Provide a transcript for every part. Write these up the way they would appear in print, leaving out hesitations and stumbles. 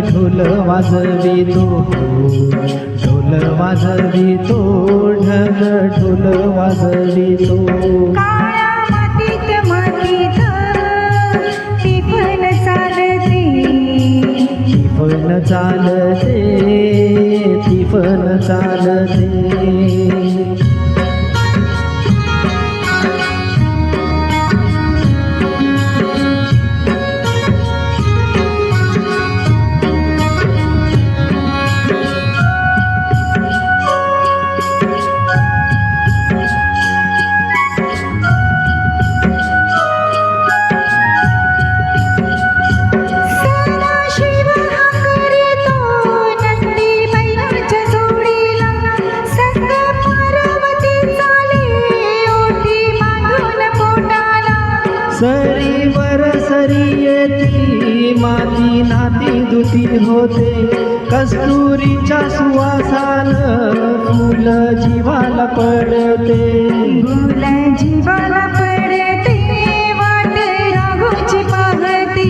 ढोल वाजवितो, ढोल वाजवितो, ढग ढोल वाजवितो. काळ्या मातीत मातीत टिपण चालते, टिपण चालते, टिपण चालते. सरीवर सरी येती माती नाती दुती होते, कस्तुरीच्या सुवासान फुल जीवाला पडते, फुल जीवाला पडते. वाट राघूची पाहते,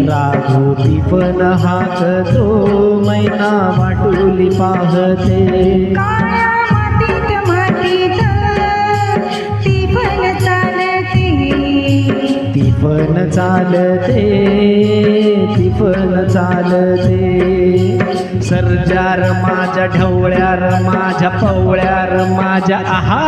राघोती पण हाकतो, मैना वाटुली पाहते. काळ्या मातीत मातीत टिपण चालते, टिपण चालते, टिपण चालते. सर्जार माझ्या ढवळ्यार माझ्या पवळ्यार माझ्या आहा.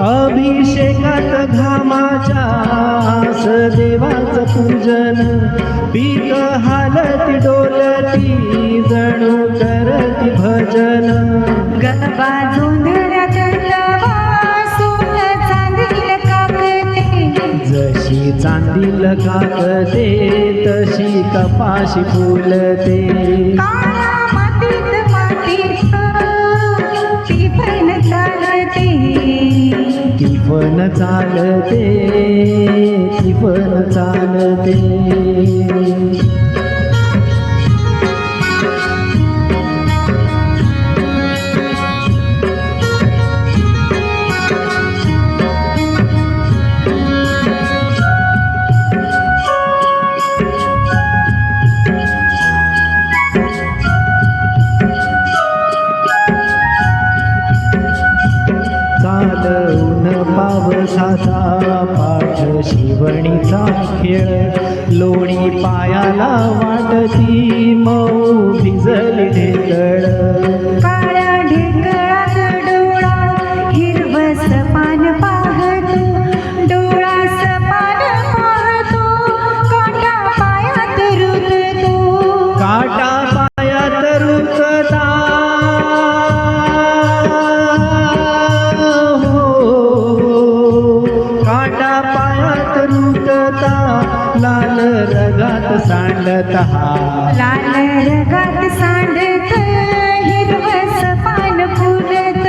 अभिषेकात घामाच्या आस देवाचं पूजन, पीक हालती डोलती जणू करती भजन. गरबा झोंधळ्यात लवा सोन चांदील काकते, जशी चांदील काकते तशी कपाशी फुलते. काळ्या मातीत मातीत टिपण चालते, टिपण चालते, टिपण चालते. चालवून पावसाचा पाठ शिवणीचा खेळ, लोणी पायाला वाटती मऊ भिजली ढेकळ. काळ्या ढेकळात डोळा हिरवस पान पाहतो, डोळास पान पाहतो, काटा पायात रुततो, काटा पायात रुतता, काटा पायात रुतता, लाल रगात सांडता, लाल रगात सांडत हिरवस पान फुलत.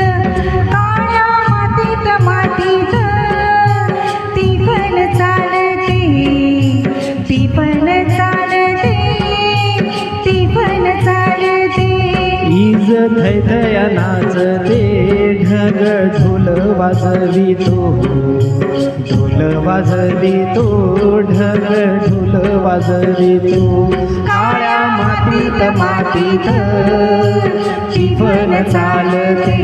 काळ्या मातीत मातीत टिपण चालते, टिपण चालते, टिपण चालते. ईज थैथया नाचते, ढग ढोल वाजवितो, ढोल वाजवितो, ढग ढोल वाजवितो. काळ्या मातीत मातीत टिपण चालते,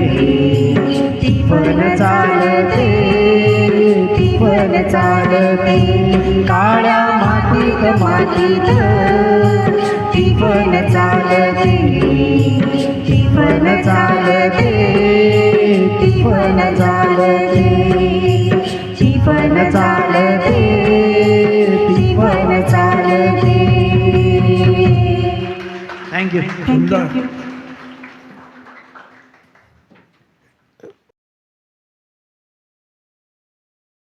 टिपण चालते, टिपण चालते. काळ्या मातीत मातीत टिपण चालते, टिपण चालते, टिपण चालते, टिपण चालते, टिपण चालते. थँक्यू.